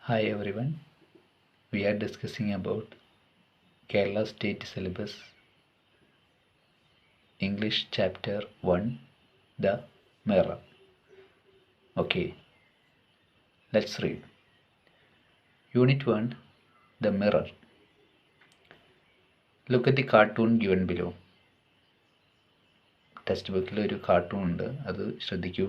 Hi everyone, we are discussing about Kerala State Syllabus English Chapter 1 The Mirror. Okay, let's read. Unit 1 The Mirror. Look at the cartoon given below. Text ബുക്കിൽ ഒരു cartoon ഉണ്ട്, അത് ശ്രദ്ധിക്കൂ.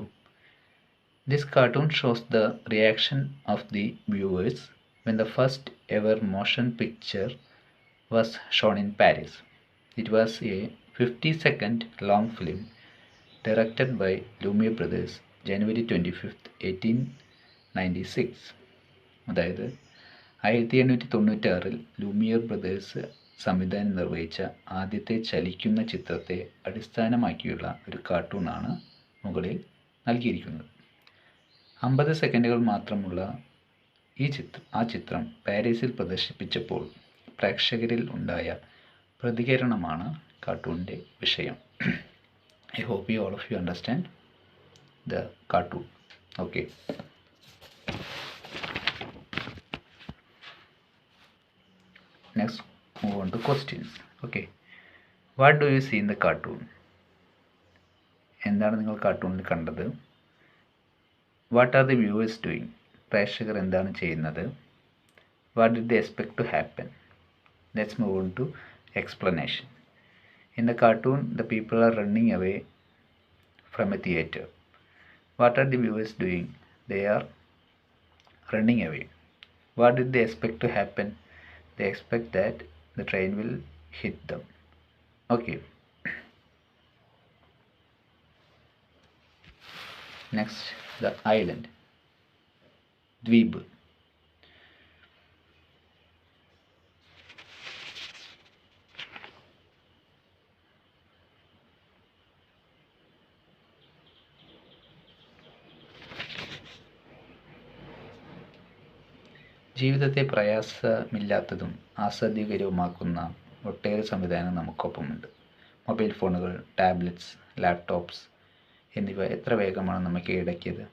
This cartoon shows the reaction of the viewers when the first ever motion picture was shown in Paris. It was a 50-second long film directed by Lumiere Brothers, January 25th, 1896. അതായത് 1896 Lumiere brothers സംവിധാനം നിർവഹിച്ച ആദ്യത്തെ ചലിക്കുന്ന ചിത്രത്തെ അടിസ്ഥാനമാക്കിയുള്ള ഒരു കാർട്ടൂണാണ് മുകളിൽ നൽകിയിരിക്കുന്നത്. 50 സെക്കൻഡുകൾ മാത്രമുള്ള ആ ചിത്രം പാരീസിൽ പ്രദർശിപ്പിച്ചപ്പോൾ പ്രേക്ഷകരിൽ ഉണ്ടായ പ്രതികരണമാണ് കാർട്ടൂണിൻ്റെ വിഷയം. I hope all of you understand the cartoon. Okay. Next, move on to questions. Okay. What do you see in the cartoon? എന്താണ് നിങ്ങൾ കാർട്ടൂണിൽ കണ്ടത്? What are the viewers doing? പ്രേക്ഷകർ എന്താണ് ചെയ്യുന്നത്? What did they expect to happen? Let's move on to explanation. In the cartoon, the people are running away from a theater. What are the viewers doing? They are running away. What did they expect to happen? They expect that the train will hit them. Okay. Next, the island. Dweeb. ജീവിതത്തെ പ്രയാസമില്ലാത്തതും ആസ്വാദ്യകരവുമാക്കുന്ന ഒട്ടേറെ സംവിധാനം നമുക്കൊപ്പമുണ്ട്. Mobile ഫോണുകൾ, tablets, laptops എന്നിവ എത്ര വേഗമാണ് നമുക്ക് കീഴടക്കിയത്.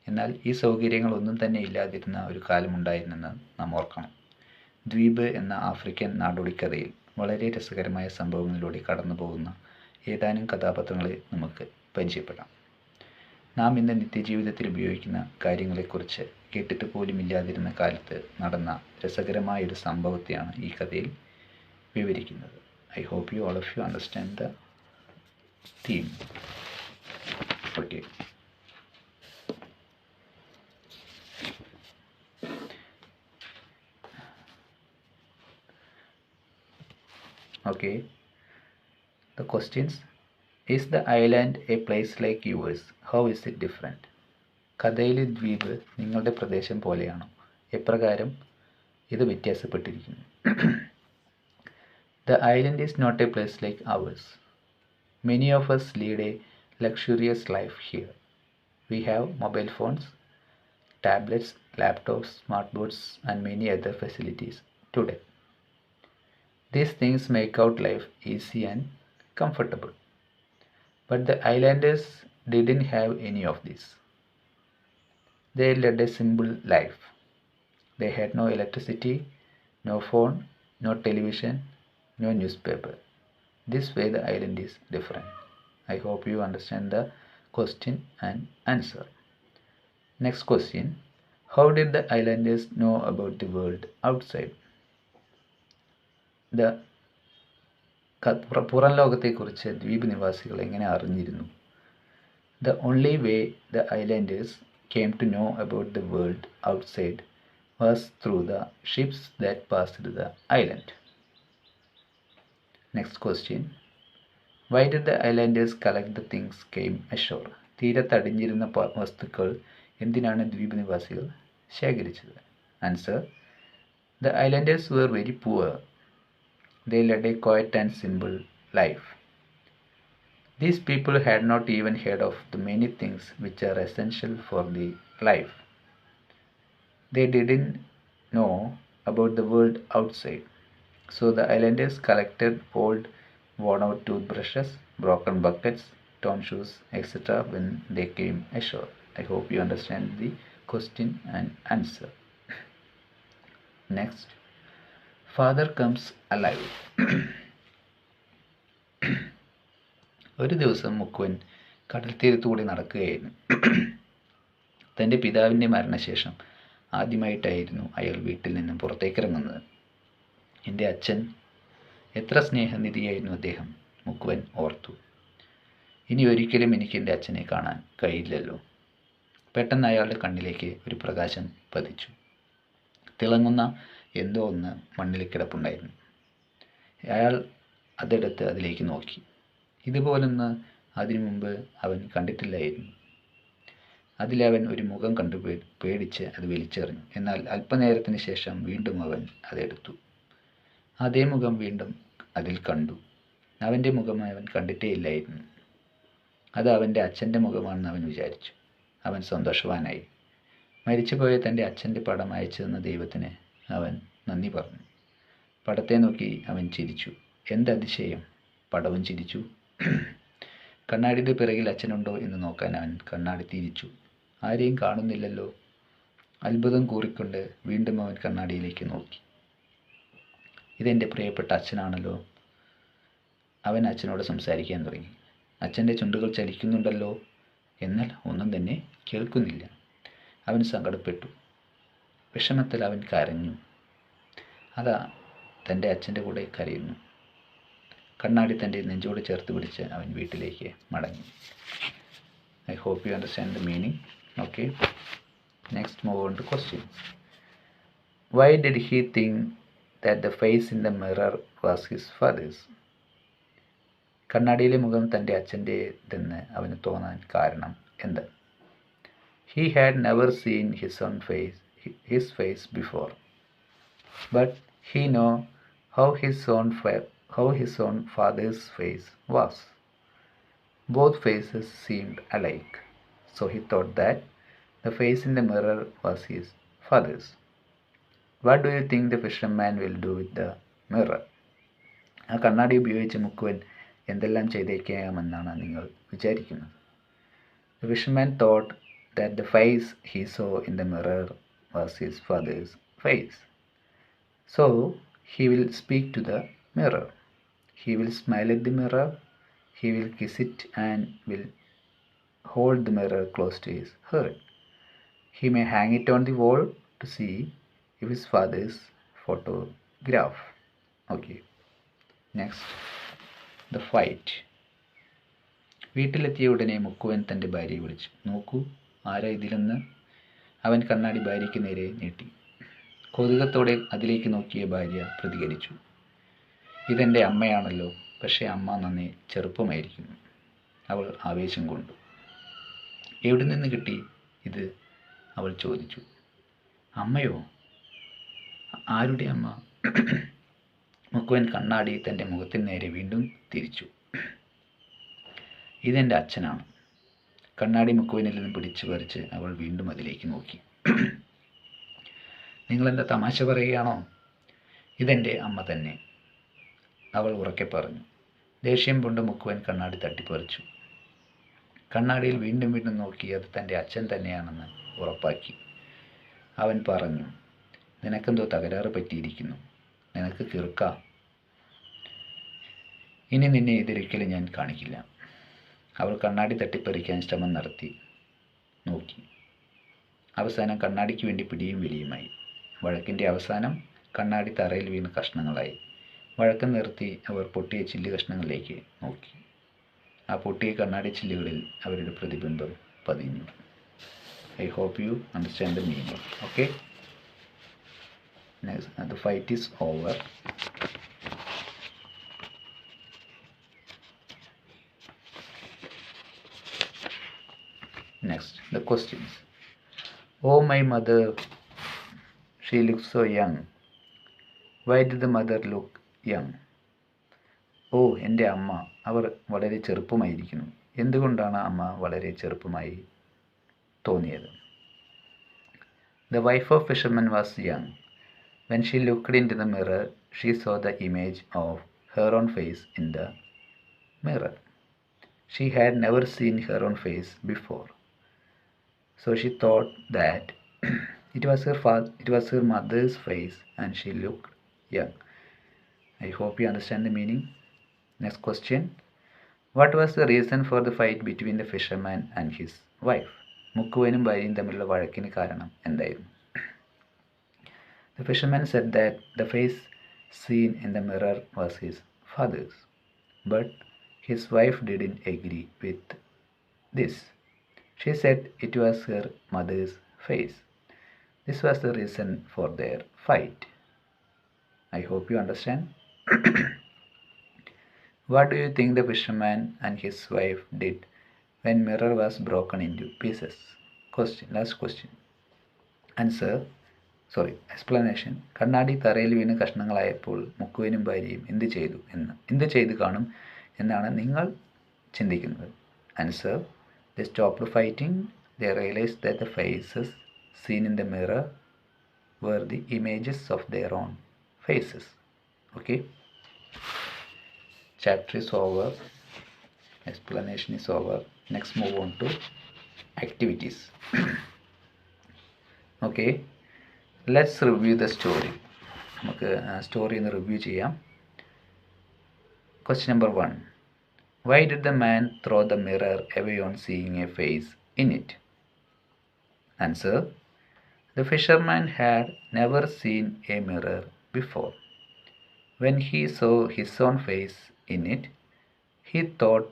എന്നാൽ ഈ സൗകര്യങ്ങളൊന്നും തന്നെ ഇല്ലാതിരുന്ന ഒരു കാലമുണ്ടായിരുന്നെന്ന് നാം ഓർക്കണം. ദ്വീപ് എന്ന ആഫ്രിക്കൻ നാടോടിക്കഥയിൽ വളരെ രസകരമായ സംഭവങ്ങളിലൂടെ കടന്നു പോകുന്ന ഏതാനും കഥാപാത്രങ്ങളെ നമുക്ക് പരിചയപ്പെടാം. നാം ഇന്ന് നിത്യജീവിതത്തിൽ ഉപയോഗിക്കുന്ന കാര്യങ്ങളെക്കുറിച്ച് കേട്ടിട്ട് പോലും ഇല്ലാതിരുന്ന കാലത്ത് നടന്ന രസകരമായൊരു സംഭവത്തെയാണ് ഈ കഥയിൽ വിവരിക്കുന്നത്. I hope you all of you understand the theme. Okay. Okay. The questions. Is the island a place like yours? How is it different? കഥയിലെ ദ്വീപ് നിങ്ങളുടെ പ്രദേശം പോലെയാണോ? എപ്രകാരം ഇത് വ്യത്യാസപ്പെട്ടിരിക്കുന്നു? The island is not a place like ours. Many of us lead a luxurious life here. We have mobile phones, tablets, laptops, smartboards, and many other facilities today. These things make out life easy and comfortable. But the islanders didn't have any of this. They led a simple life. They had no electricity, no phone, no television, no newspaper. This way the island is different. I hope you understand the question and answer. Next question. How did the islanders know about the world outside? പുറം ലോകത്തെക്കുറിച്ച് ദ്വീപ് നിവാസികൾ എങ്ങനെ അറിഞ്ഞിരുന്നു? The only way the islanders came to know about the world outside was through the ships that passed the island. Next question. Why did the islanders collect the things came ashore? തീരത്തടിഞ്ഞിരുന്ന വസ്തുക്കൾ എന്തിനാണ് ദ്വീപ് നിവാസികൾ ശേഖരിച്ചത്? Answer. The islanders were very poor. They led a quiet and simple life. These people had not even heard of the many things which are essential for the life. They didn't know about the world outside. So the islanders collected old, worn-out toothbrushes, broken buckets, torn shoes, etc. when they came ashore. I hope you understand the question and answer. Next, father comes alive. ഒരു ദിവസം മുക്കുവൻ കടൽ തീരത്തുകൂടി നടക്കുകയായിരുന്നു. തൻ്റെ പിതാവിൻ്റെ മരണശേഷം ആദ്യമായിട്ടായിരുന്നു അയാൾ വീട്ടിൽ നിന്നും പുറത്തേക്കിറങ്ങുന്നത്. എൻ്റെ അച്ഛൻ, എത്ര സ്നേഹനിധിയായിരുന്നു അദ്ദേഹം, മുക്കുവൻ ഓർത്തു. ഇനി ഒരിക്കലും എനിക്ക് എൻ്റെ അച്ഛനെ കാണാൻ കഴിയില്ലല്ലോ. പെട്ടെന്ന് അയാളുടെ കണ്ണിലേക്ക് ഒരു പ്രകാശം പതിച്ചു. തിളങ്ങുന്ന എന്തോ ഒന്ന് മണ്ണിൽ കിടപ്പുണ്ടായിരുന്നു. അയാൾ അതെടുത്ത് അതിലേക്ക് നോക്കി. ഇതുപോലൊന്ന് അതിനു മുമ്പ് അവൻ കണ്ടിട്ടില്ലായിരുന്നു. അതിലവൻ ഒരു മുഖം കണ്ടു പേടിച്ച് അത് വലിച്ചെറിഞ്ഞു. എന്നാൽ അല്പനേരത്തിന് ശേഷം വീണ്ടും അവൻ അതെടുത്തു. അതേ മുഖം വീണ്ടും അതിൽ കണ്ടു. അവൻ്റെ മുഖം അവൻ കണ്ടിട്ടേയില്ലായിരുന്നു. അത് അവൻ്റെ അച്ഛൻ്റെ മുഖമാണെന്ന് അവൻ വിചാരിച്ചു. അവൻ സന്തോഷവാനായി. മരിച്ചുപോയ തൻ്റെ അച്ഛൻ്റെ പടം അയച്ചു തന്ന ദൈവത്തിന് അവൻ നന്ദി പറഞ്ഞു. പടത്തെ നോക്കി അവൻ ചിരിച്ചു. എന്തതിശയം, പടവും ചിരിച്ചു. കണ്ണാടിയുടെ പിറകിൽ അച്ഛനുണ്ടോ എന്ന് നോക്കാൻ അവൻ കണ്ണാടി തിരിച്ചു. ആരെയും കാണുന്നില്ലല്ലോ. അത്ഭുതം കൂറിക്കൊണ്ട് വീണ്ടും അവൻ കണ്ണാടിയിലേക്ക് നോക്കി. ഇതെൻ്റെ പ്രിയപ്പെട്ട അച്ഛനാണല്ലോ. അവൻ അച്ഛനോട് സംസാരിക്കാൻ തുടങ്ങി. അച്ഛൻ്റെ ചുണ്ടുകൾ ചലിക്കുന്നുണ്ടല്ലോ, എന്നാൽ ഒന്നും തന്നെ കേൾക്കുന്നില്ല. അവൻ സങ്കടപ്പെട്ടു. വിഷമത്തിൽ അവൻ കരഞ്ഞു. അതാ തൻ്റെ അച്ഛൻ്റെ കൂടെ കരയുന്നു. കണ്ണാടി തൻ്റെ നെഞ്ചോട് ചേർത്ത് പിടിച്ച് അവൻ വീട്ടിലേക്ക് മടങ്ങി. I hope you understand the meaning. Okay, next move on to questions. Why did he think that the face in the mirror was his father's? കണ്ണാടിയിലെ മുഖം തൻ്റെ അച്ഛൻ്റെതെന്ന് അവന് തോന്നാൻ കാരണം എന്ത്? He had never seen his face before, but he knew how his own father's face was. Both faces seemed alike, so he thought that the face in the mirror was his father's. What do you think the fisherman will do with the mirror? ആ കണ്ണാടി ഉപയോഗിച്ച് മുക്കുവൻ എന്തെല്ലാം ചെയ്തേക്കാമെന്നാണ് നിങ്ങൾ വിചാരിക്കുന്നത്? The fisherman thought that the face he saw in the mirror was his father's face. So he will speak to the mirror. He will smile at the mirror. He will kiss it and will hold the mirror close to his heart. He may hang it on the wall to see if his father's photograph. Okay, next, the fight. വീട്ടിലെത്തിയ ഉടനെ മുക്കുവൻ തൻ്റെ ഭാര്യയെ വിളിച്ചു. നോക്കൂ, ആരാ ഇതിലെന്ന് അവൻ കണ്ണാടി ഭാര്യയ്ക്ക് നേരെ നീട്ടി. കൗതുകത്തോടെ അതിലേക്ക് നോക്കിയ ഭാര്യ പ്രതികരിച്ചു. ഇതെൻ്റെ അമ്മയാണല്ലോ, പക്ഷേ അമ്മ നന്നേ ചെറുപ്പമായിരിക്കുന്നു. അവൾ ആവേശം കൊണ്ടു. എവിടെ നിന്ന് കിട്ടി ഇത്? അവൾ ചോദിച്ചു. അമ്മയോ? ആരുടെ അമ്മ? മുക്കുവൻ കണ്ണാടി തൻ്റെ മുഖത്തിന് നേരെ വീണ്ടും തിരിച്ചു. ഇതെൻ്റെ അച്ഛനാണ്. കണ്ണാടി മുക്കുവനിൽ നിന്ന് പിടിച്ചു പറിച്ച് അവൾ വീണ്ടും അതിലേക്ക് നോക്കി. നിങ്ങളെന്താ തമാശ പറയുകയാണോ? ഇതെൻ്റെ അമ്മ തന്നെ, അവൾ ഉറക്കെ പറഞ്ഞു. ദേഷ്യം കൊണ്ട് മുക്കുവൻ കണ്ണാടി തട്ടിപ്പറിച്ചു. കണ്ണാടിയിൽ വീണ്ടും വീണ്ടും നോക്കി അത് തൻ്റെ അച്ഛൻ തന്നെയാണെന്ന് ഉറപ്പാക്കി. അവൻ പറഞ്ഞു, നിനക്കെന്തോ തകരാറ് പറ്റിയിരിക്കുന്നു. നിനക്ക് കിറുക്കാം. ഇനി നിന്നെ ഇതൊരിക്കലും ഞാൻ കാണിക്കില്ല. അവൾ കണ്ണാടി തട്ടിപ്പറിക്കാൻ ശ്രമം നടത്തി നോക്കി. അവസാനം കണ്ണാടിക്ക് വേണ്ടി പിടിയും വലിയുമായി. വഴക്കിൻ്റെ അവസാനം കണ്ണാടി തറയിൽ വീണ് കഷ്ണങ്ങളായി. വഴക്കം നിർത്തി അവർ പൊട്ടിയ ചില്ല് കഷ്ണങ്ങളിലേക്ക് നോക്കി. ആ പൊട്ടിയ കണ്ണാടി ചില്ലുകളിൽ അവരുടെ പ്രതിബിംബം പതിഞ്ഞു. I hope you understand the meaning. Okay, next, the fight is over. Next, the questions. Oh, my mother, she looks so young. Why did the mother look young? ഓ, എൻ്റെ അമ്മ, അവർ വളരെ ചെറുപ്പമായിരിക്കുന്നു. എന്തുകൊണ്ടാണ് അമ്മ വളരെ ചെറുപ്പമായി തോന്നിയത്? The wife of fisherman was young. When she looked into the mirror, she saw the image of her own face in the mirror. She had never seen her own face before. So she thought that It was her mother's face, and she looked young. I hope you understand the meaning. Next question. What was the reason for the fight between the fisherman and his wife? മുക്കുവനും ഭാര്യയും തമ്മിലുള്ള വഴക്കിന് കാരണം എന്തായിരുന്നു? The fisherman said that the face seen in the mirror was his father's, but his wife didn't agree with this. She said it was her mother's face. This was the reason for their fight. I hope you understand. What do you think the fisherman and his wife did when mirror was broken into pieces? Last question. Answer. Explanation. കണ്ണാടി തറയിൽ വീണ് കഷ്ണങ്ങളായപ്പോൾ മുക്കുവനും ഭാര്യയും എന്ത് ചെയ്തു കാണും എന്നാണ് നിങ്ങൾ ചിന്തിക്കുന്നത്? Answer. They stopped fighting. They realized that the faces seen in the mirror were the images of their own faces. Okay. Chapter is over. Explanation is over. Next move on to activities. Okay. Let's review the story. നമുക്ക് story ഒന്ന് review ചെയ്യാം. Question number 1. Why did the man throw the mirror away on seeing a face in it? Answer. The fisherman had never seen a mirror before. When he saw his own face in it, he thought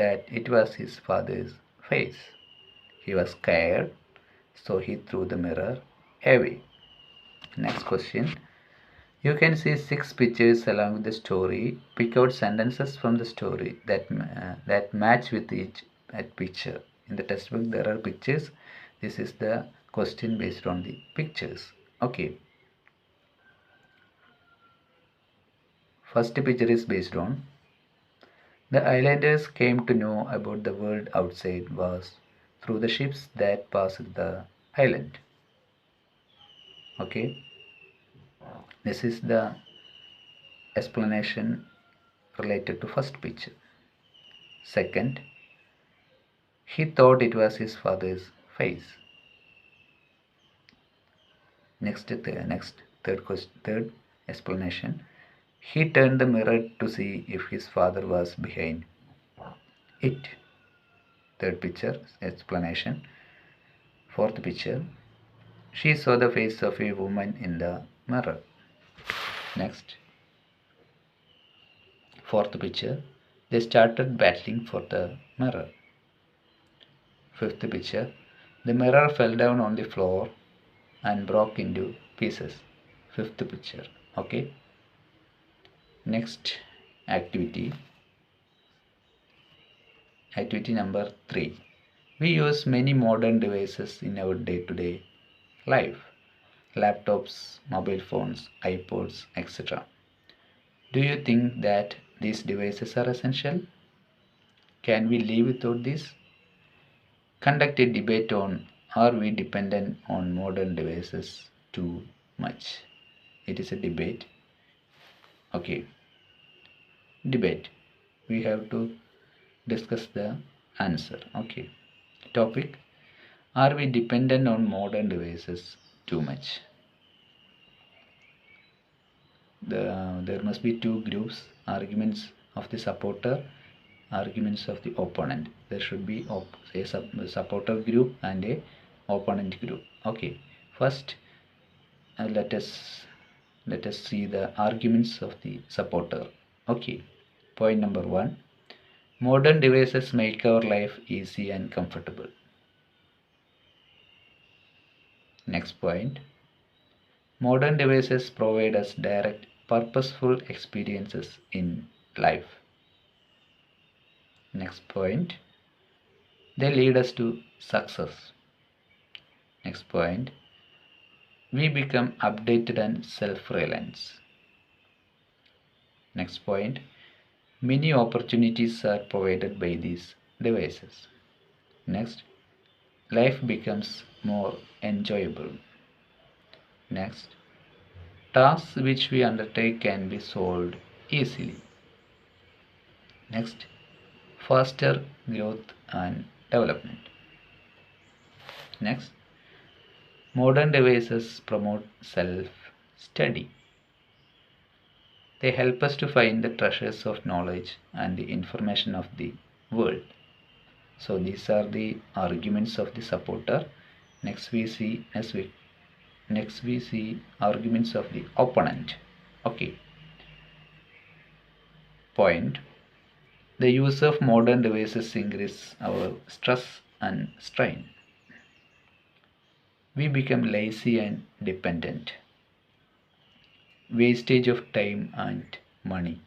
that it was his father's face. He was scared, so he threw the mirror away. Next question. You can see 6 pictures along with the story. Pick out sentences from the story that match with each picture. In the textbook there are pictures. This is the question based on the pictures. Okay. First picture is based on: the islanders came to know about the world outside was through the ships that passed the island. Okay. This is the explanation related to first picture. Second, he thought it was his father's face. Third explanation. He turned the mirror to see if his father was behind it. Third picture explanation. Fourth picture. She saw the face of a woman in the mirror. Next. Fourth picture. They started battling for the mirror. Fifth picture. The mirror fell down on the floor and broke into pieces. Fifth picture. Okay. Next activity. Activity number 3. We use many modern devices in our day-to-day life. Laptops, mobile phones, iPods, etc. Do you think that these devices are essential? Can we live without this? Conduct a debate on: are we dependent on modern devices too much? It is a debate. Okay. Debate. We have to discuss the answer. Okay. Topic: are we dependent on modern devices too much? There must be 2 groups: arguments of the supporter, arguments of the opponent. There should be a supporter group and a opponent group. Okay. First, let us see the arguments of the supporter. Okay. Point number 1. Modern devices make our life easy and comfortable. Next point. Modern devices provide us direct, purposeful experiences in life. Next point. They lead us to success. Next point. We become updated and self-reliant. Next point. Many opportunities are provided by these devices. Next. Life becomes more enjoyable. Next. Tasks which we undertake can be solved easily. Next. Faster growth and development. Next. Modern devices promote self-study. They help us to find the treasures of knowledge and the information of the world. So these are the arguments of the supporter. Next we see arguments of the opponent. Okay. Point. The use of modern devices increases our stress and strain. We become lazy and dependent. Wastage of time and money.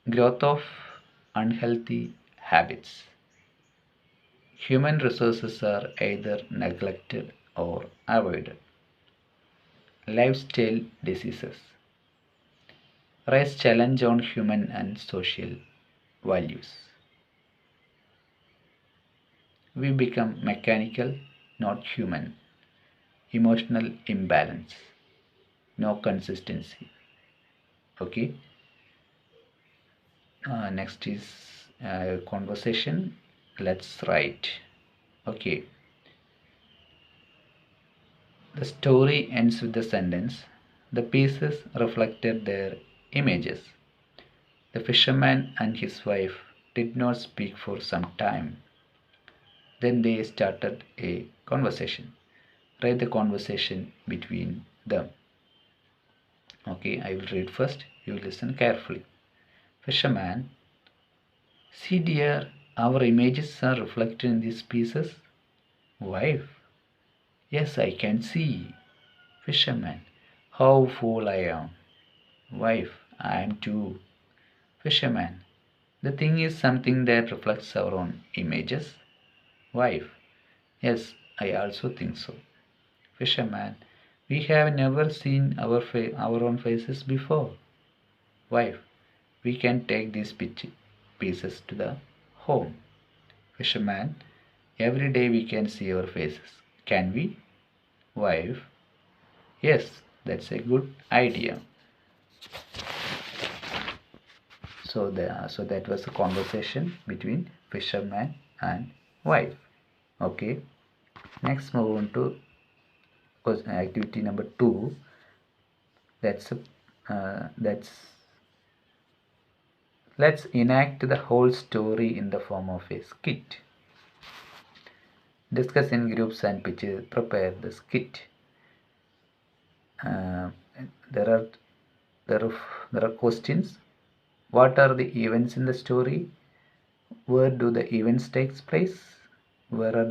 Growth of unhealthy habits. Human resources are either neglected or avoided. Lifestyle diseases. Raise challenge on human and social values. We become mechanical, not human. Emotional imbalance. No consistency. Okay. Next is conversation. Let's write. Okay. The story ends with the sentence, the pieces reflected their images. The fisherman and his wife did not speak for some time. Then they started a conversation. Write the conversation between them. Okay, I will read first. You will listen carefully. Fisherman, see dear, our images are reflected in these pieces. Wife, yes, I can see. Fisherman, how fool I am. Wife, I am too. Fisherman, the thing is something that reflects our own images. Wife, yes, I also think so. Fisherman, we have never seen our own faces before. Wife, we can take these pieces to the home. Fisherman, every day we can see our faces. Can we? Wife, yes, that's a good idea. So that was a conversation between fisherman and wife. Okay. Next, move on to activity number 2. That's let's enact the whole story in the form of a skit. Discuss in groups and prepare the skit. Uh, there are there are questions. What are the events in the story? Where do the events take place? Where are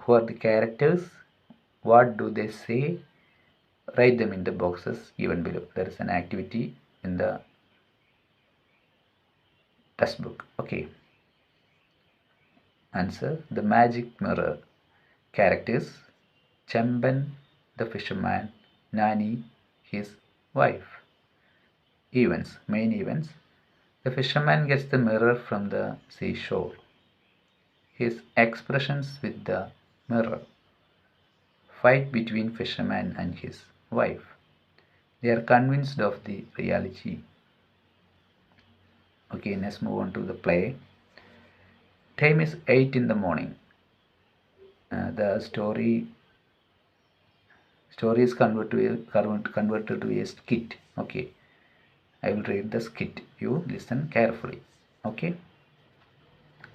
who are the characters? What do they say? Write them in the boxes given below. There is an activity in the textbook. Okay. Answer: the magic mirror. Characters: Chamban, the fisherman; Nani, his wife. Events: main events. The fisherman gets the mirror from the seashore. His expressions with the mirror. Fight between fisherman and his wife. They are convinced of the reality. Okay, let's move on to the play. Time is 8 in the morning. The story is converted to a skit. Okay, I will read the skit. You listen carefully. Okay.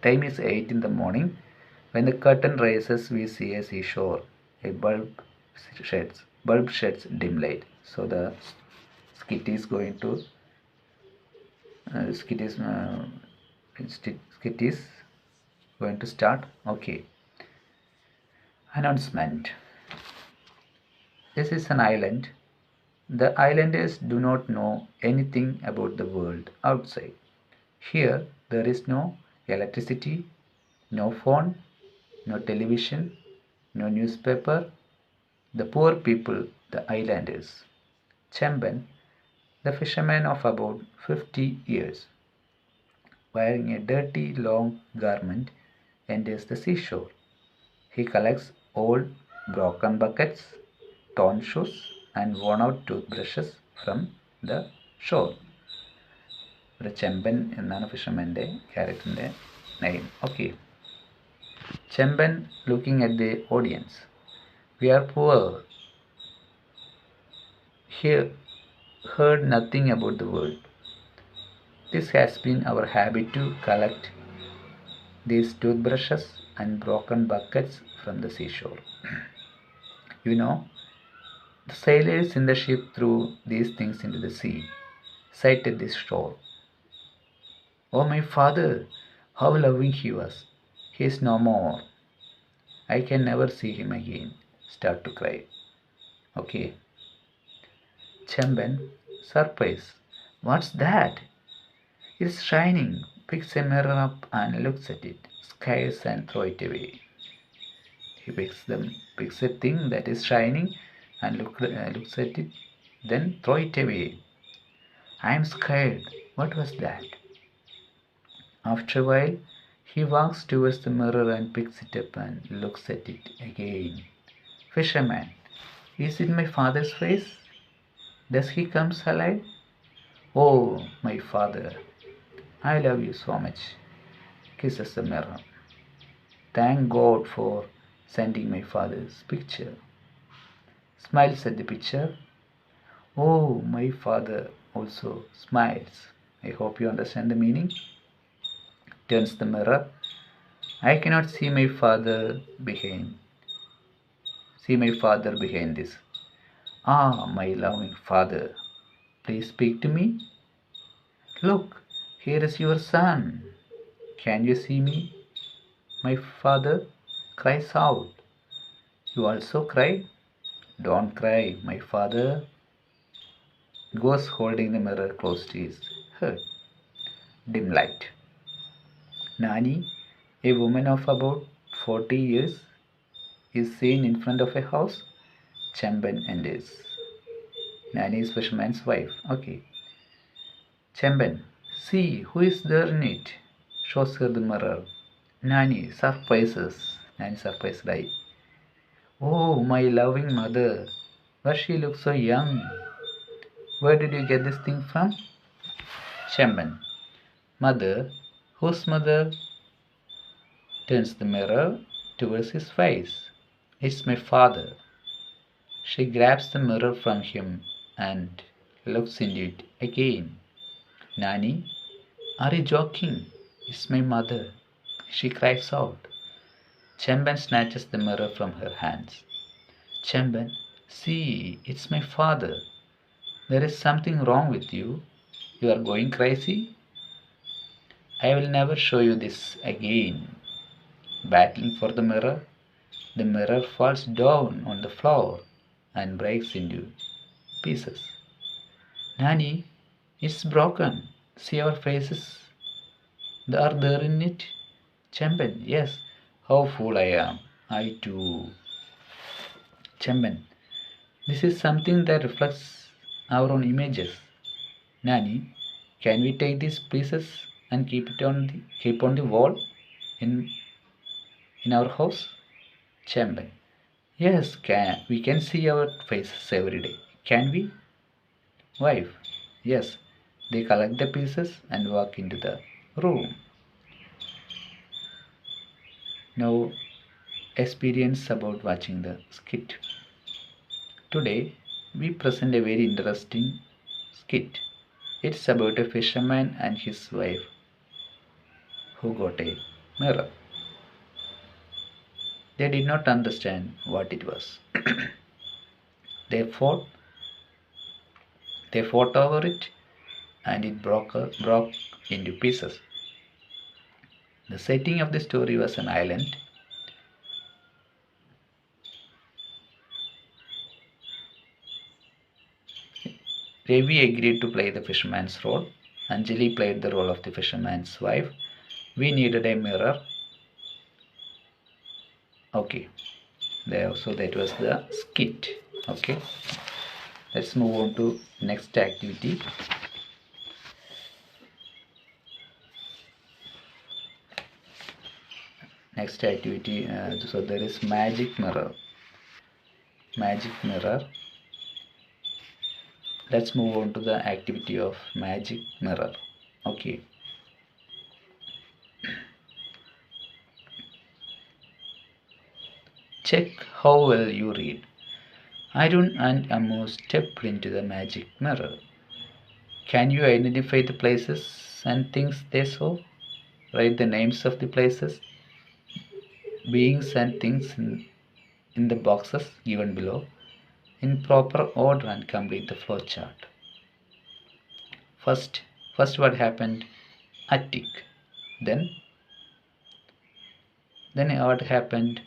Time is 8 in the morning. When the curtain rises, we see a seashore. A bulb sheds dim light. So the skit is going to skit is skit is going to start. Okay. Announcement. This is an island. The islanders do not know anything about the world outside. Here there is no electricity, no phone, no television, no newspaper. The poor people, the islanders. Chamban, the fisherman of about 50 years, wearing a dirty long garment, enters the seashore. He collects old broken buckets, torn shoes, and worn out toothbrushes from the shore. ഇവിടെ ചെമ്പൻ എന്നാണ് ഫിഷർമാൻ്റെ ക്യാരക്ടറിൻ്റെ name. Okay. Chamban looking at the audience. We are poor. He heard nothing about the world. This has been our habit to collect these toothbrushes and broken buckets from the seashore. You know, the sailors in the ship threw these things into the sea, sighted this shore. Oh, my father, how loving he was! He is no more. I can never see him again. Start to cry. Okay. Chamben, surprise. What's that? It's shining. Picks a mirror up and looks at it, scares and throw it away. He picks a thing that is shining and looks at it, then throw it away. I am scared. What was that? After a while, he walks towards the mirror and picks it up and looks at it again. Fisherman, is it my father's face? Does he come alive? Oh, my father, I love you so much. Kisses the mirror. Thank God for sending my father's picture. Smiles at the picture. Oh, my father also smiles. I hope you understand the meaning. Turns the mirror. I cannot see my father behind. See my father behind this. Ah, my loving father, please speak to me. Look, here is your son. Can you see me? My father cries out. You also cry? Don't cry, my father goes holding the mirror close to his head. Dim light. Nani, a woman of about 40 years, is seen in front of a house. Chamben enters. Nani is fisherman's wife. Okay. Chamben, see who is there in it. Shows her the mirror. Nani surprises. Nani surprised I. Oh, my loving mother. But she looks so young. Where did you get this thing from? Chamben. Mother? Whose mother? Turns the mirror towards his face. It's my father. She grabs the mirror from him and looks into it again. Nani, are you joking? It's my mother. She cries out. Chamben snatches the mirror from her hands. Chamben, see, it's my father. There is something wrong with you. You are going crazy. I will never show you this again. Battling for the mirror falls down on the floor and breaks into pieces. Nani, it's broken. See our faces. They are there in it. Chamben, yes. How fool I am. I too. Chamben, this is something that reflects our own images. Nani, can we take these pieces and keep on the wall in in our house? Chamben, yes, we can see our faces every day. Can we? Wife, yes. They collect the pieces and walk into the room. Now, experience about watching the skit. Today, we present a very interesting skit. It's about a fisherman and his wife who got a mirror. They did not understand what it was. They fought, they fought over it, and it broke into pieces. The setting of the story was an island. Ravi agreed to play the fisherman's role. Anjali played the role of the fisherman's wife. We needed a mirror. Okay, so that was the skit. Okay, let's move on to next activity. So there is magic mirror. Let's move on to the activity of magic mirror. Okay, Check how well you read. Arun and Amu stepped into the magic mirror. Can you identify the places and things they saw? Write the names of the places, beings, and things in the boxes given below in proper order and complete the flowchart. First, first what happened? Attic. Then, what happened?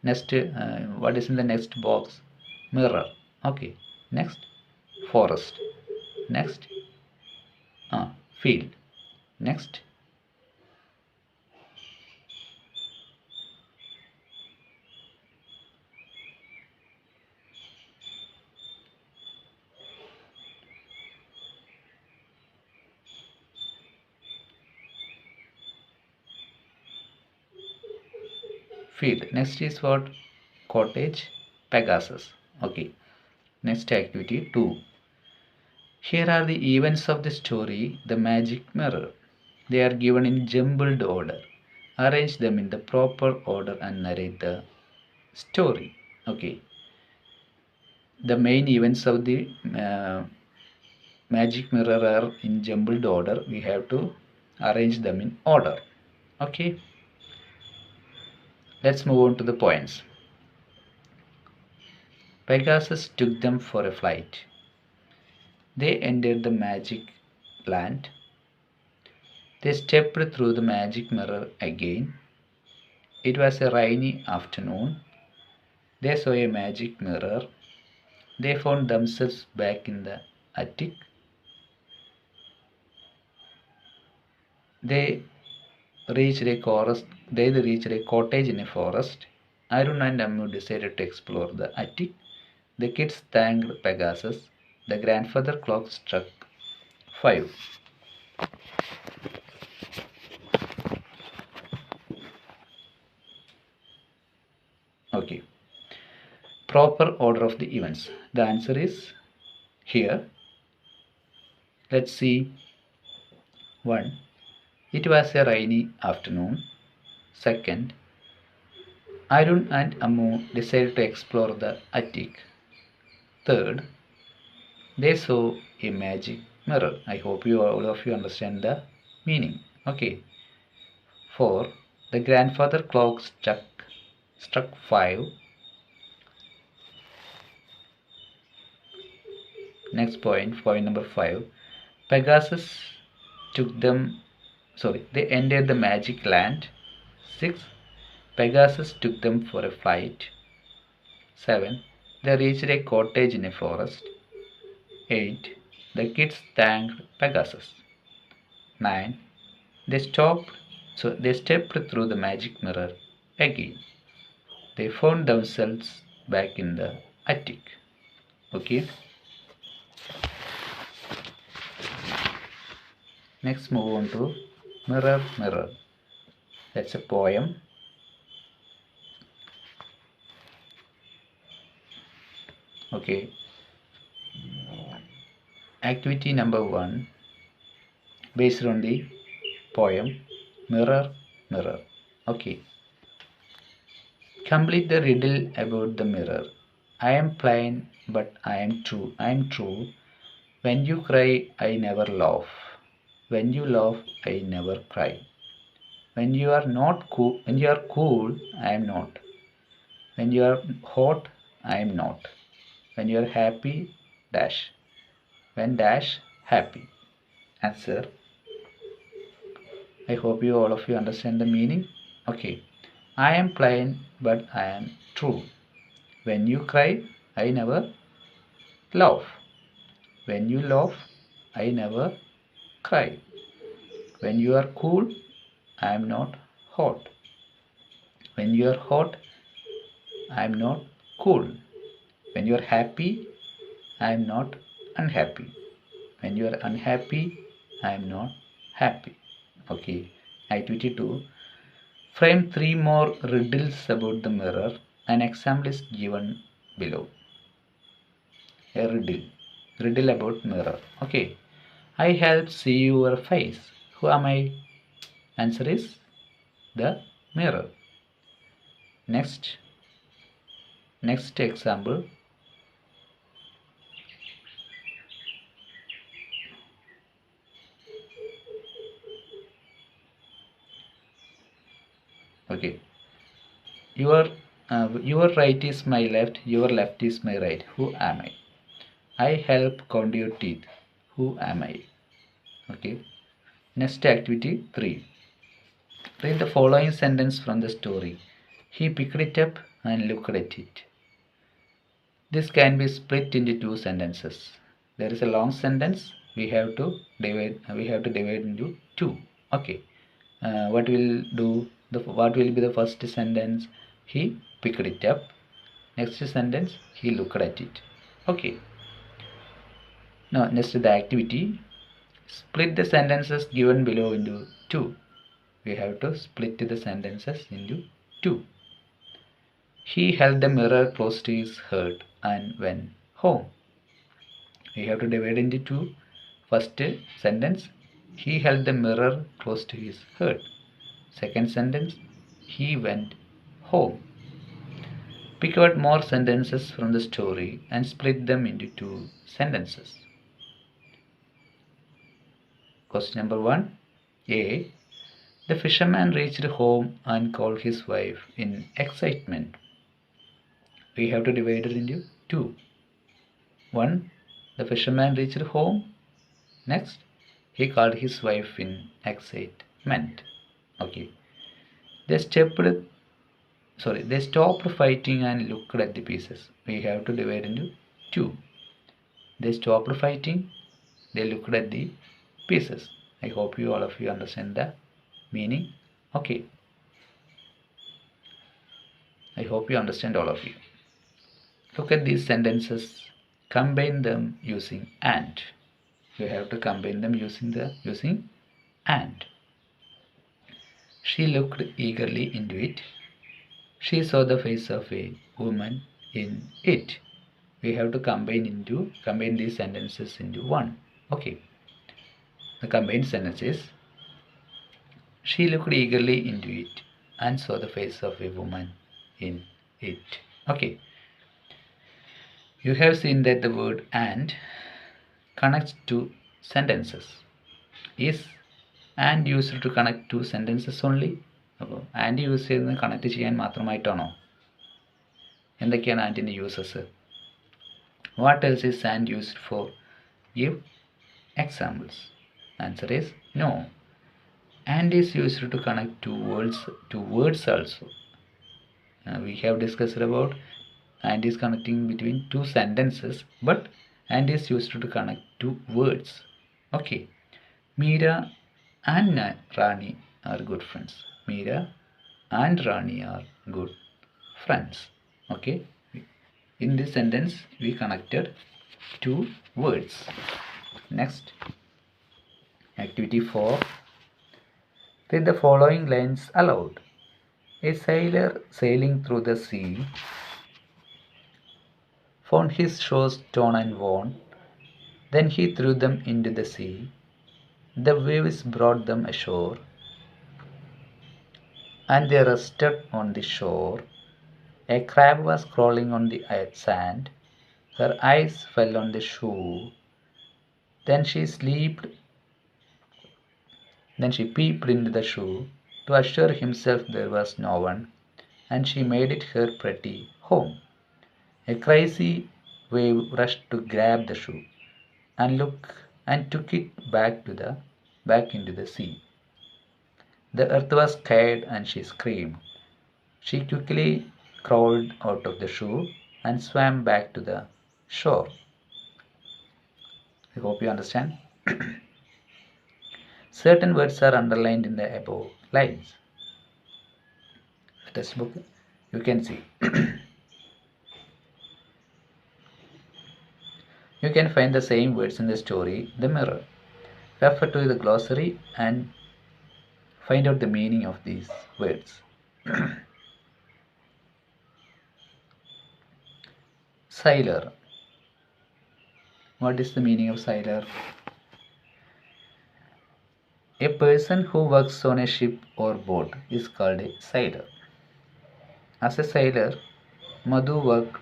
Next, what is in the next box? Mirror. Okay. Next, forest. Next, field. Next, field. Next is what? Cottage, Pegasus. Okay. Next activity 2. Here are the events of the story, The Magic Mirror. They are given in jumbled order. Arrange them in the proper order and narrate the story. Okay. The main events of the magic mirror are in jumbled order. We have to arrange them in order. Okay. Let's move on to the points. Pegasus took them for a flight. They entered the magic land. They stepped through the magic mirror again. It was a rainy afternoon. They saw a magic mirror. They found themselves back in the attic. They They reached a cottage in a forest. Arun and Ammu decided to explore the attic. The kids thanked Pegasus. The grandfather clock struck 5. Okay. Proper order of the events. The answer is here. Let's see. 1. It was a rainy afternoon. Second, Arun and Ammu decided to explore the attic. Third, they saw a magic mirror. I hope all of you understand the meaning. Okay. 4. The grandfather clock struck 5. Next point number 5. Pegasus took them they entered the magic land. 6. Pegasus took them for a flight. 7. They reached a cottage in a forest. 8. The kids thanked Pegasus. 9. They they stepped through the magic mirror again. They found themselves back in the attic. Okay. Next move on to Mirror Mirror. That's a poem. Okay. Activity number 1 based on the poem Mirror Mirror. Okay. Complete the riddle about the mirror. I am plain, but I am true. I am true. When you cry, I never laugh. When you laugh, I never cry. When you are not cool, when you are cool, I am not. When you are hot, I am not. When you are happy, dash. When dash, happy. Answer. I hope all of you understand the meaning. Okay. I am plain, but I am true. When you cry, I never laugh. When you laugh, I never cry. When you are cool, I am not hot. When you are hot, I am not cool. When you are happy, I am not unhappy. When you are unhappy, I am not happy. Okay. Activity 2. Frame 3 more riddles about the mirror. An example is given below. A riddle. Riddle about mirror. Okay. I help see your face. Who am I? Answer is the mirror. Next example. Okay. Your right is my left, your left is my right. Who am I? I help count your teeth. Who am I? Okay. Next activity 3. Read the following sentence from the story. He picked it up and looked at it. This can be split into two sentences. There is a long sentence. We have to divide. Into two. Okay. What will do? What will be the first sentence? He picked it up. Next sentence. He looked at it. Okay. Now next the activity. Split the sentences given below into two. We have to split the sentences into two. He held the mirror close to his heart and went home. We have to divide into two. First sentence, he held the mirror close to his heart. Second sentence, he went home. Pick out more sentences from the story and split them into two sentences. Question number 1. A. The fisherman reached home and called his wife in excitement. We have to divide it into two. 1. The fisherman reached home. Next, he called his wife in excitement. Okay. They stopped fighting and looked at the pieces. We have to divide into two. They stopped fighting. They looked at the pieces. I hope all of you understand the meaning. Okay. I hope you understand all of you. Look at these sentences. Combine them using and. You have to combine them using and. She looked eagerly into it. She saw the face of a woman in it. We have to combine these sentences into one. Okay. The combined sentence is, she looked eagerly into it and saw the face of a woman in it. Okay. You have seen that the word and connects two sentences. Is and used to connect two sentences only? And use ചെയ്യുന്നത് connect ചെയ്യാൻ മാത്രമായിട്ടാണോ? എന്തൊക്കെയാണ് ആൻഡിൻ്റെ uses? What else is and used for? Give examples. Answer is no. And is used to connect two words also. We have discussed about and is connecting between two sentences, but and is used to connect two words. Okay. Meera and Rani are good friends. Meera and Rani are good friends. Okay. In this sentence, we connected two words. Next, activity 4. Read the following lines aloud. A sailor sailing through the sea found his shores torn and worn. Then he threw them into the sea. The waves brought them ashore, and they rested on the shore. A crab was crawling on the sand. Her eyes fell on the shoe. Then she peeped into the shoe to assure himself there was no one, and she made it her pretty home. A crazy wave rushed to grab the shoe and took it back into the sea. The earth was scared and she screamed. She quickly crawled out of the shoe and swam back to the shore. I hope you understand. Certain words are underlined in the above lines. The textbook you can see. You can find the same words in the story The Mirror. Refer to the glossary and find out the meaning of these words. Sailor. What is the meaning of sailor? A person who works on a ship or boat is called a sailor. As a sailor, Madhu worked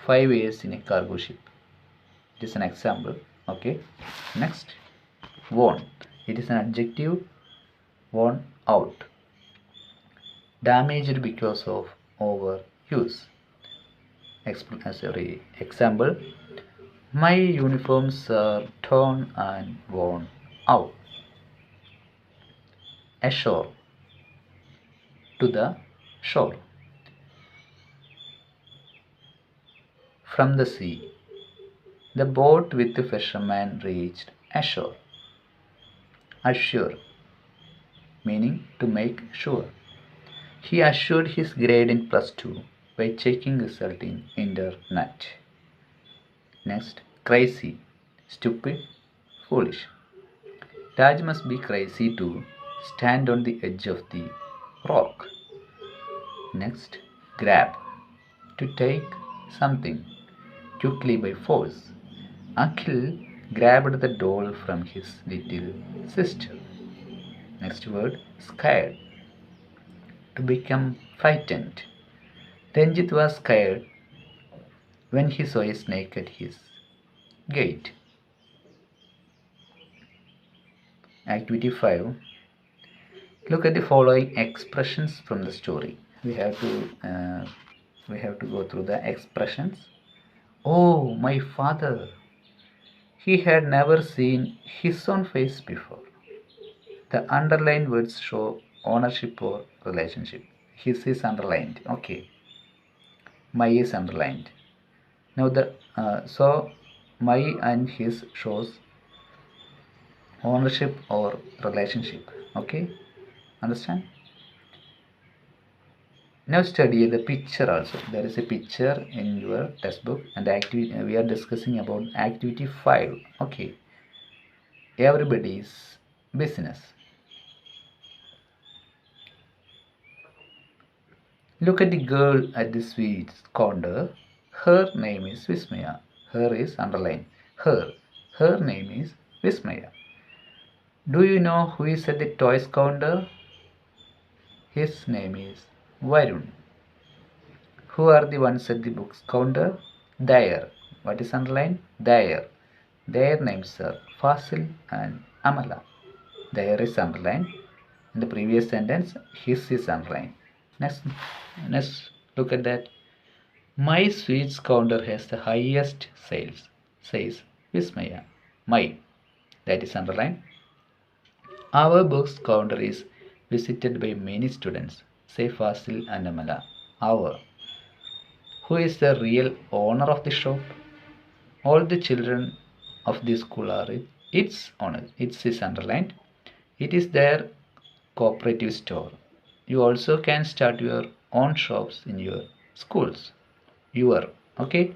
5 years in a cargo ship. It is an example. Okay. Next, worn. It is an adjective, worn out. Damaged because of overuse. Example, my uniforms are torn and worn out. Ashore, to the shore. From the sea, the boat with the fisherman reached ashore. Assure, meaning to make sure. He assured his grade in plus 2 by checking result in internet. Next, crazy, stupid, foolish. Raj must be crazy to stand on the edge of the rock. Next, grab, to take something quickly by force. Akhil grabbed the doll from his little sister. Next word, scared, to become frightened. Ranjit was scared when he saw a snake at his gate. Activity 5. Look at the following expressions from the story. We have to go through the expressions. Oh, my father! He had never seen his own face before. The underlined words show ownership or relationship. His is underlined. Okay. My is underlined. Now so my and his shows ownership or relationship. Okay. Understand? Now study the picture also. There is a picture in your textbook, and we are discussing about activity 5. Okay. Everybody's business. Look at the girl at the sweets counter. Her name is Vismaya. Her is underlined. Her name is Vismaya. Do you know who is at the toys counter? His name is Varun. Who are the ones at the books counter? Their. What is underlined? Their. Their names are Fasil and Amala. Their is underlined. In the previous sentence, his is underlined. Next, look at that. My sweets counter has the highest sales, says Vismaya. My, that is underlined. Our books counter is visited by many students, say Fasil and Amala. Our. Who is the real owner of the shop? All the children of the school are its owners. It is underlined. It is their cooperative store. You also can start your own shops in your schools. Your. Okay.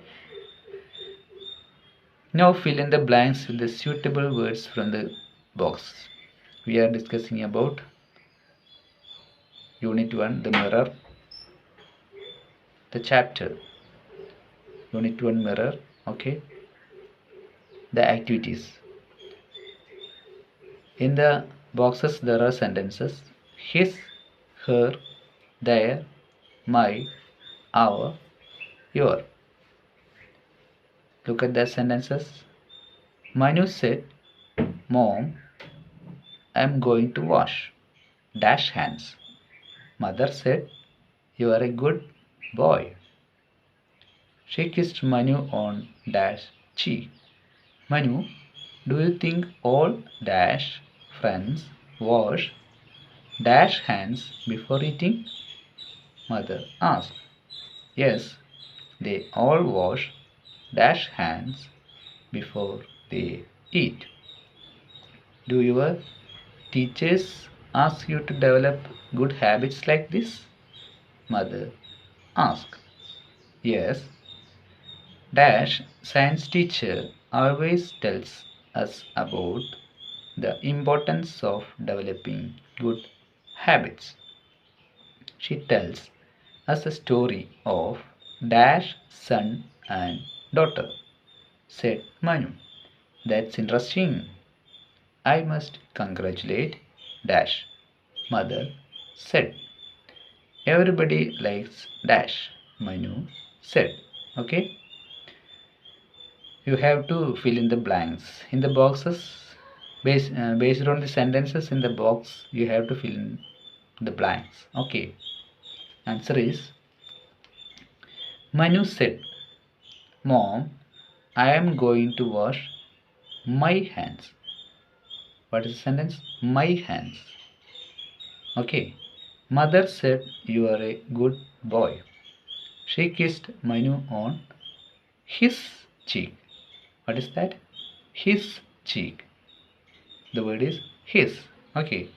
Now fill in the blanks with the suitable words from the box. We are discussing about Unit 1, the mirror, the chapter. Unit 1 mirror. Okay. The activities. In the boxes there are sentences. His, her, their, my, our, your. Look at the sentences. Manu said, Mom, I'm going to wash. Dash hands. Mother said, You are a good boy. She kissed Manu on dash cheek. Manu, do you think all dash friends wash dash hands before eating? Mother asked. Yes, they all wash dash hands before they eat. Do your teachers ask you to develop good habits like this? Mother asked. Yes. Dash science teacher always tells us about the importance of developing good habits. She tells us a story of Dash son and daughter, said Manu. That's interesting. I must congratulate Dash, mother said. Everybody likes dash, Manu said. Okay, you have to fill in the blanks. In the boxes, based on the sentences in the box, you have to fill in the blanks. Okay, answer is Manu said, Mom, I am going to wash my hands. What is the sentence? My hands. Okay. Mother said, You are a good boy. She kissed Manu on his cheek. What is that? His cheek. The word is his. Okay.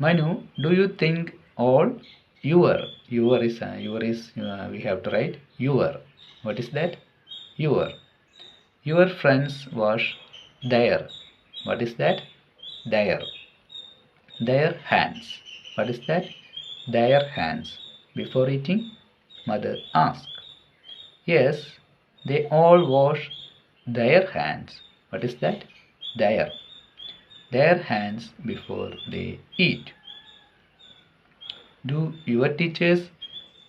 Manu, do you think all your is we have to write your. What is that? Your. Your friends wash their. What is that? Their. Their hands. What is that? Their hands. Before eating, mother asked. Yes, they all wash their hands. What is that? Their. Their hands before they eat. Do your teachers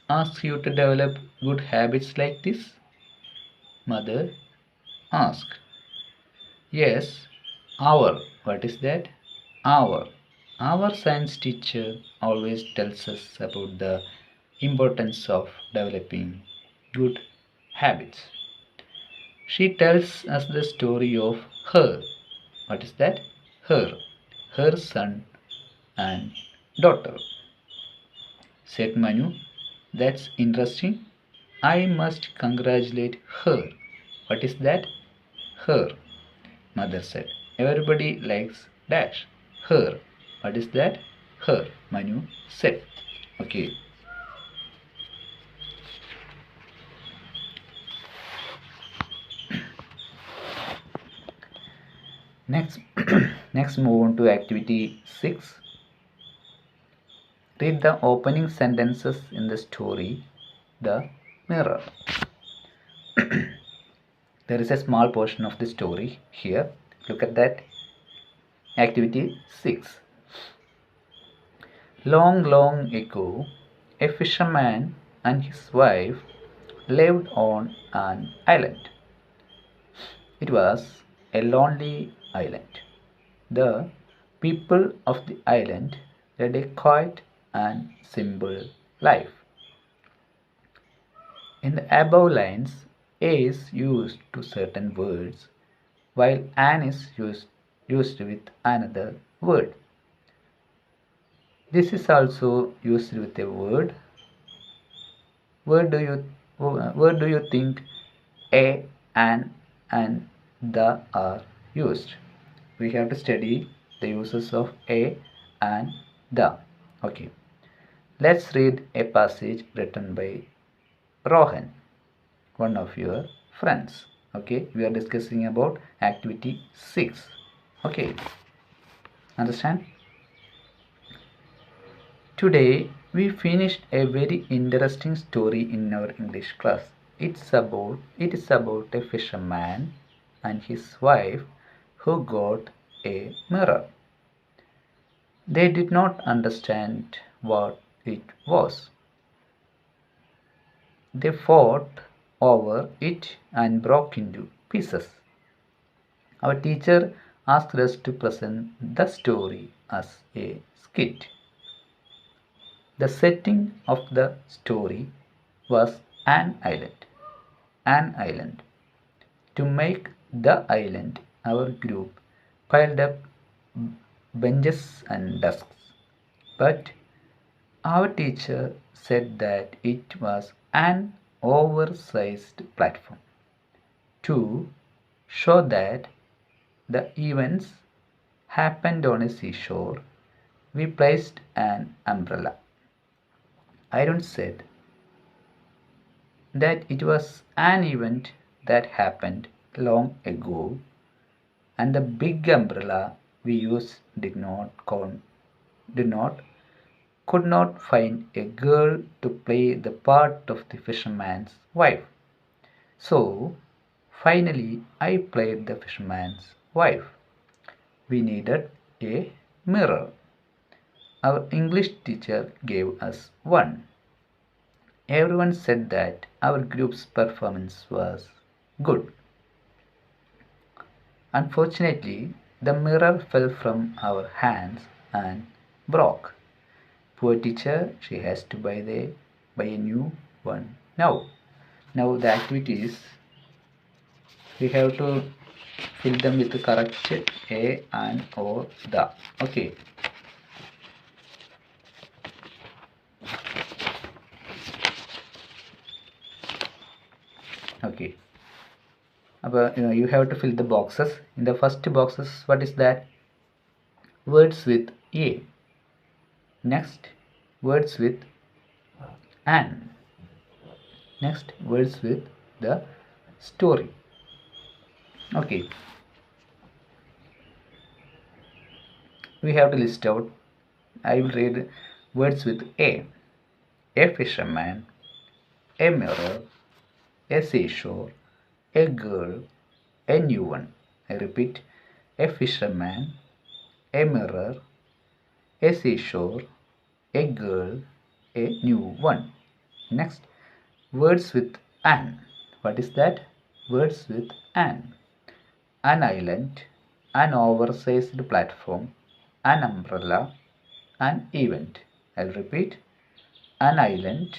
ask you to develop good habits like this? Mother asked. Yes, our. What is that? Our. Our science teacher always tells us about the importance of developing good habits. She tells us the story of her. What is that? Her son and daughter. Said Manu, that's interesting. I must congratulate her. What is that? Her. Mother said, everybody likes dash. Her. What is that? Her. Manu said. Okay. Next, next move on to activity 6. Read the opening sentences in the story, The Mirror. There is a small portion of the story here. Look at that. Activity 6. Long, long ago, a fisherman and his wife lived on an island. It was a lonely island. The people of the island led a quiet and simple life. In the above lines, a is used to certain words, while an is used with another word. This is also used with a word. Where do you think a, an, and the are used? We have to study the uses of a and the. Okay. Let's read a passage written by Rohan, one of your friends. Okay, we are discussing about activity 6. Okay, understand? Today we finished a very interesting story in our English class. It is about a fisherman and his wife who got a mirror. They did not understand what it was. They fought over it and broke into pieces. Our teacher asked us to present the story as a skit. The setting of the story was an island. An island. To make the island, our group piled up benches and desks. But our teacher said that it was an oversized platform. To show that the events happened on a seashore, we placed an umbrella. Iron said that it was an event that happened long ago, and the big umbrella we used did not could not find a girl to play the part of the fisherman's wife. So finally I played the fisherman's wife. We needed a mirror. Our English teacher gave us 1. Everyone said that our group's performance was good. Unfortunately, the mirror fell from our hands and broke. Poor teacher, she has to buy a new one now. Now the activities, we have to fill them with the correct a and or the. Okay. Okay. You have to fill the boxes. In the first boxes, what is that? Words with a. Next, words with an. Next, words with the story. Okay. We have to list out. I will read words with a. A fisherman, a mirror, a seashore, a girl, a new one. I repeat, a fisherman, a mirror, a seashore, a girl, a new one. Next, words with an. What is that? Words with an. An island, an oversized platform, an umbrella, an event. I'll repeat, an island,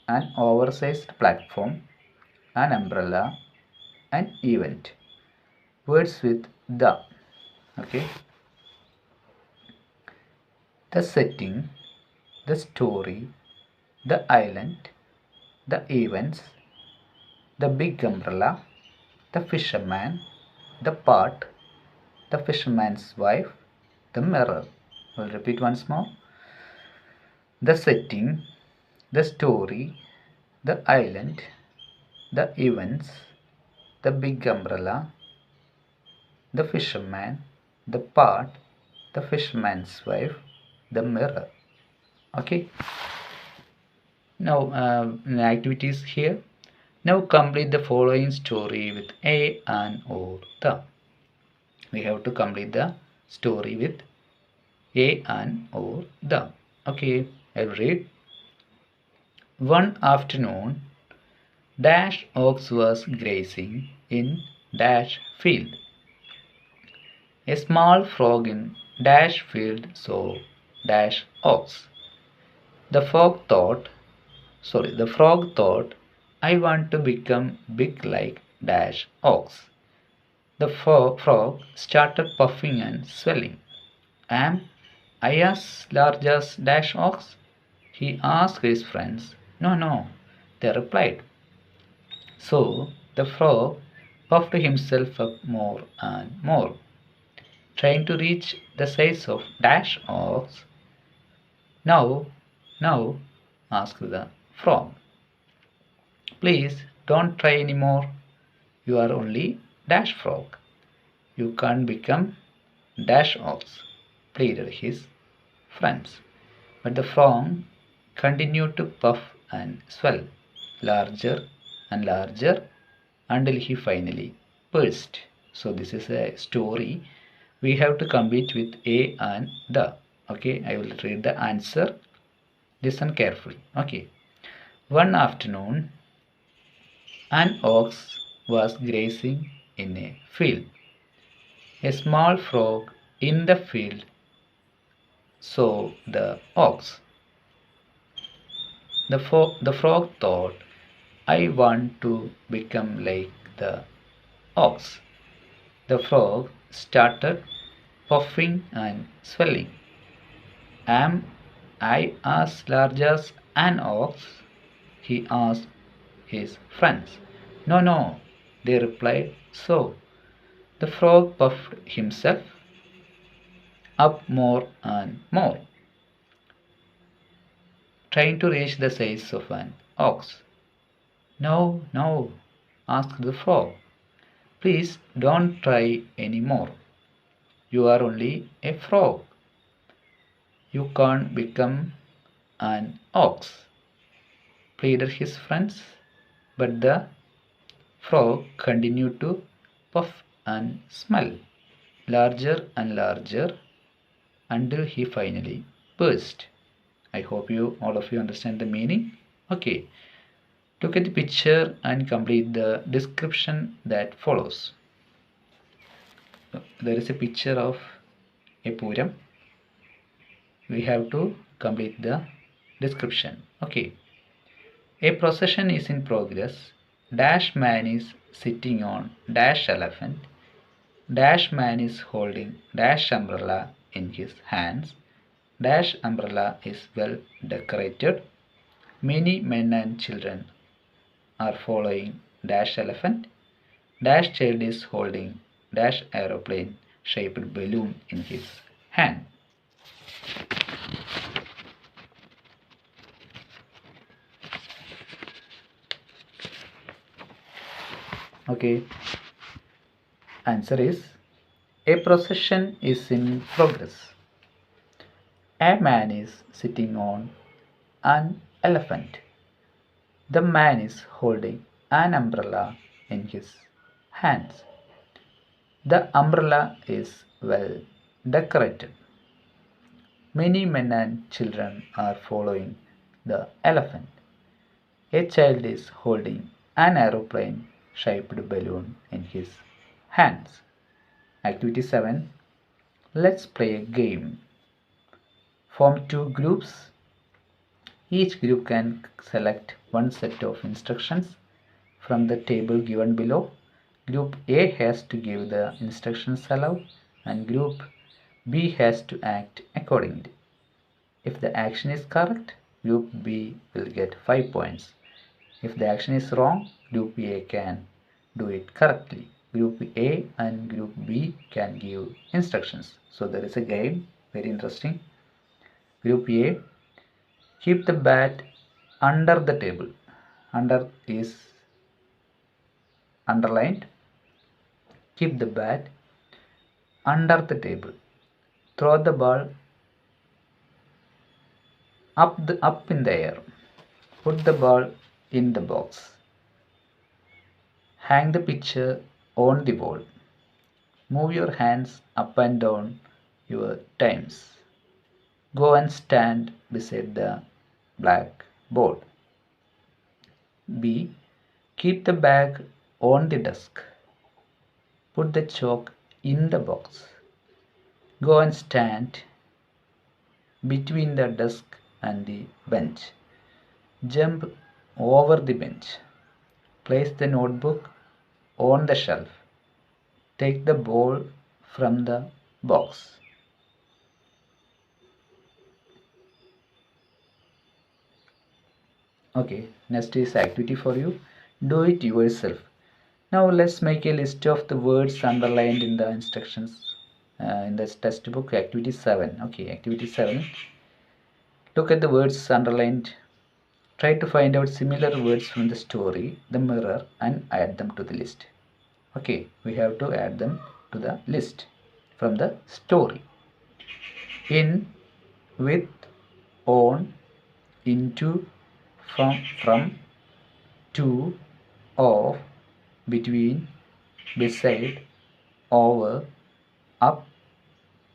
an oversized platform, an umbrella, an event. Words with the. Okay. The setting, the story, the island, the events, the big umbrella, the fisherman, the pot, the fisherman's wife, the mirror. I'll repeat once more. The setting, the story, the island, the events, the big umbrella, the fisherman, the pot, the fisherman's wife, the mirror. Okay. Now activities here. Now complete the following story with a and or the. We have to complete the story with a and or the. Okay, I'll read. One afternoon, Dash ox was grazing in Dash field. A small frog in Dash field saw Dash ox. The frog thought, I want to become big like Dash ox. The frog started puffing and swelling. Am I as large as Dash ox? He asked his friends. No, no, they replied. So the frog puffed himself up more and more, trying to reach the size of Dash ox. Now, now, asked the frog. Please don't try any more. You are only Dash frog. You can't become Dash ox, pleaded his friends. But the frog continued to puff and swell, larger and larger, until he finally burst. So this is a story. We have to complete with a and the. Okay, I will read the answer. Listen carefully. Okay. One afternoon, an ox was grazing in a field. A small frog in the field saw the ox. The frog thought, I want to become like the ox. The frog started puffing and swelling. Am I as large as an ox? He asked his friends. No, no, they replied. So the frog puffed himself up more and more, trying to reach the size of an ox. No, no, asked the frog. Please don't try any more. You are only a frog. You can't become an ox, pleaded his friends. But the frog continued to puff and smell, larger and larger, until he finally burst. I hope all of you understand the meaning. Okay, look at the picture and complete the description that follows. There is a picture of a Puram. We have to complete the description. Okay, a procession is in progress. Dash man is sitting on dash elephant. Dash man is holding dash umbrella in his hands. Dash umbrella is well decorated. Many men and children are following dash elephant. Dash child is holding dash aeroplane shaped balloon in his hand. Okay, answer is a procession is in progress. A man is sitting on an elephant. The man is holding an umbrella in his hands. The umbrella is well decorated. Many men and children are following the elephant. A child is holding an aeroplane shaped balloon in his hands. Activity 7. Let's play a game. Form two groups. Each group can select one set of instructions from the table given below. Group A has to give the instructions aloud and Group B has to act accordingly. If the action is correct, Group B will get 5 points. If the action is wrong, Group A can do it correctly. Group A and Group B can give instructions. So there is a game, very interesting. Group A, keep the bat under the table. Under is underlined. Keep the bat under the table. Throw the ball up in the air. Put the ball in the box. Hang the picture on the wall. Move your hands up and down your times. Go and stand beside the blackboard. B. Keep the bag on the desk. Put the chalk in the box. Go and stand between the desk and the bench. Jump over the bench. Place the notebook on the shelf. Take the ball from the box. Okay, next is activity for you. Do it yourself. Now let's make a list of the words underlined in the instructions in this textbook. Activity 7. Okay, activity 7. Look at the words underlined. Try to find out similar words from the story, the mirror, and add them to the list. Okay, we have to add them to the list from the story. In, with, on, into, from, to, of, between, beside, over, up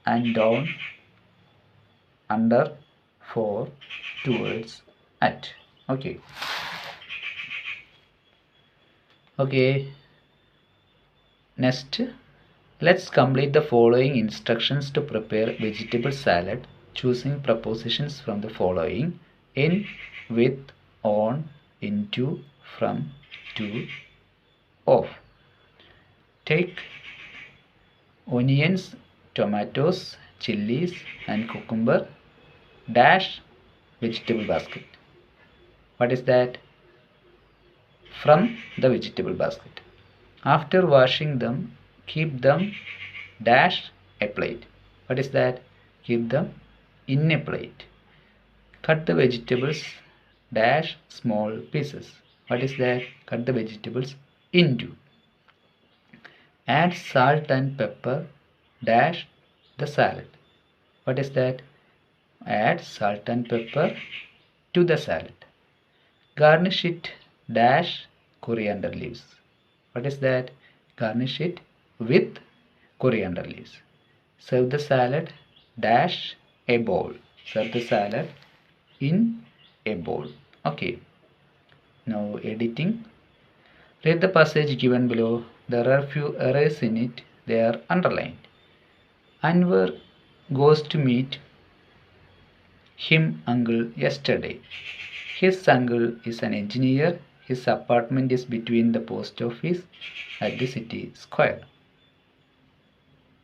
and down, under, for, towards, at. Okay. Next, let's complete the following instructions to prepare vegetable salad, choosing prepositions from the following: in, with, on, into, from, to, of. Take onions, tomatoes, chilies and cucumber dash vegetable basket. What is that? From the vegetable basket. After washing them, keep them dash a plate. What is that? Keep them in a plate. Cut the vegetables dash small pieces. What is that? Cut the vegetables into. Add salt and pepper dash the salad. What is that? Add salt and pepper to the salad. Garnish it dash coriander leaves. What is that? Garnish it with coriander leaves. Serve the salad dash a bowl. Serve the salad in a bowl. Okay. Now editing. Read the passage given below. There are few errors in it. They are underlined. Anwar goes to meet him uncle yesterday. His uncle is an engineer. His apartment is between the post office at the city square.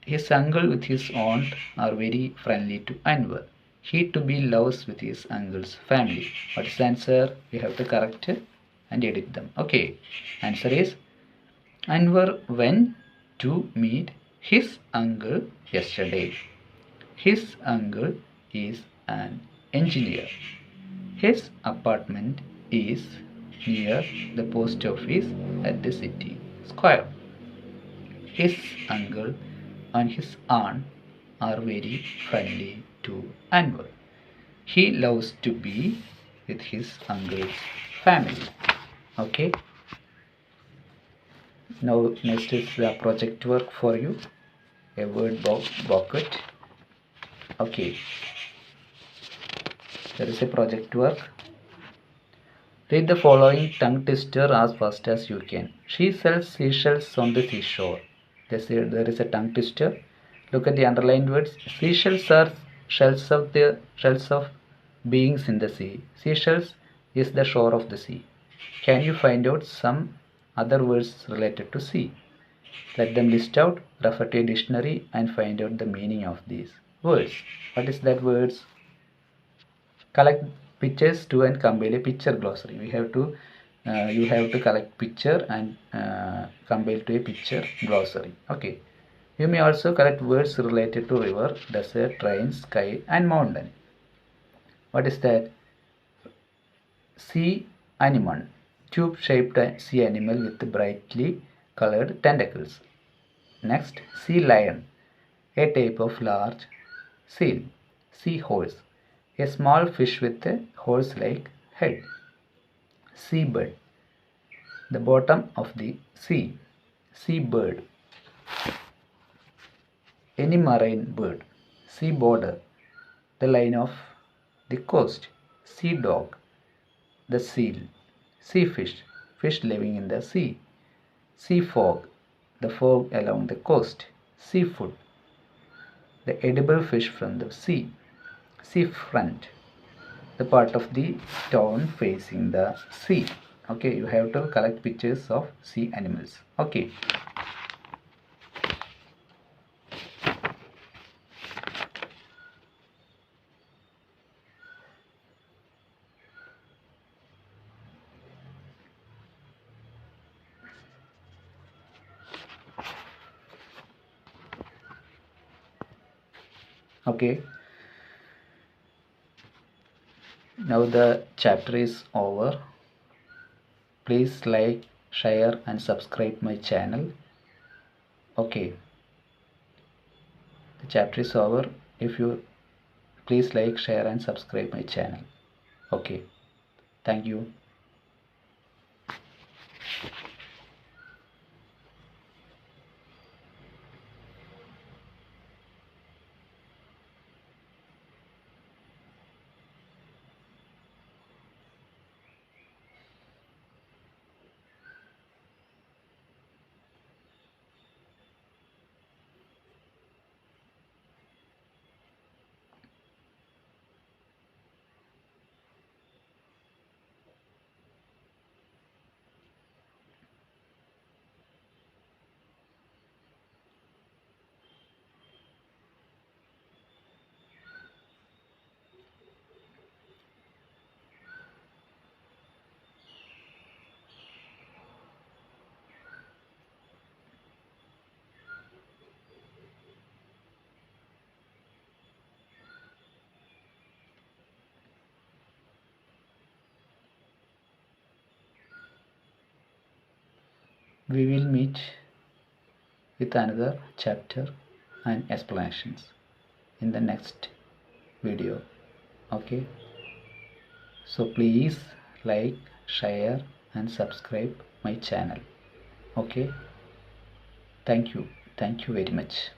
His uncle with his aunt are very friendly to Anwar. He to be loves with his uncle's family. What is the answer? We have to correct and edit them. Okay. Answer is Anwar went to meet his uncle yesterday. His uncle is an engineer. His apartment is near the post office at the city square. His uncle and his aunt are very friendly to Anwar. He loves to be with his uncle's family. Okay. Now next is the project work for you. A word bucket. Okay. There is a project work. Read the following tongue twister as fast as you can. She sells seashells on the seashore. There is a tongue twister. Look at the underlined words. Seashells are shells of beings in the sea. Seashells is the shore of the sea. Can you find out some other words related to sea? Let them list out, refer to a dictionary and find out the meaning of these words. What is that words? Collect pictures to and compile a picture glossary. You have to collect picture and compile to a picture glossary. Okay. You may also collect words related to river, desert, train, sky and mountain. What is that? Sea animal. Tube shaped sea animal with brightly colored tentacles. Next, sea lion. A type of large seal. Sea horse. A small fish with a horse-like head. Seabird. The bottom of the sea. Seabird. Any marine bird. Sea border. The line of the coast. Sea dog. The seal. Sea fish. Fish living in the sea. Sea fog. The fog along the coast. Seafood. The edible fish from the sea. Seafront. The part of the town facing the sea. Okay, you have to collect pictures of sea animals. Okay. Okay. Now the chapter is over. Please like, share and subscribe my channel. Okay. The chapter is over. If you please like, share and subscribe my channel. Okay. Thank you. We will meet with another chapter and explanations in the next video. Okay. So please like, share and subscribe my channel. Okay. Thank you very much.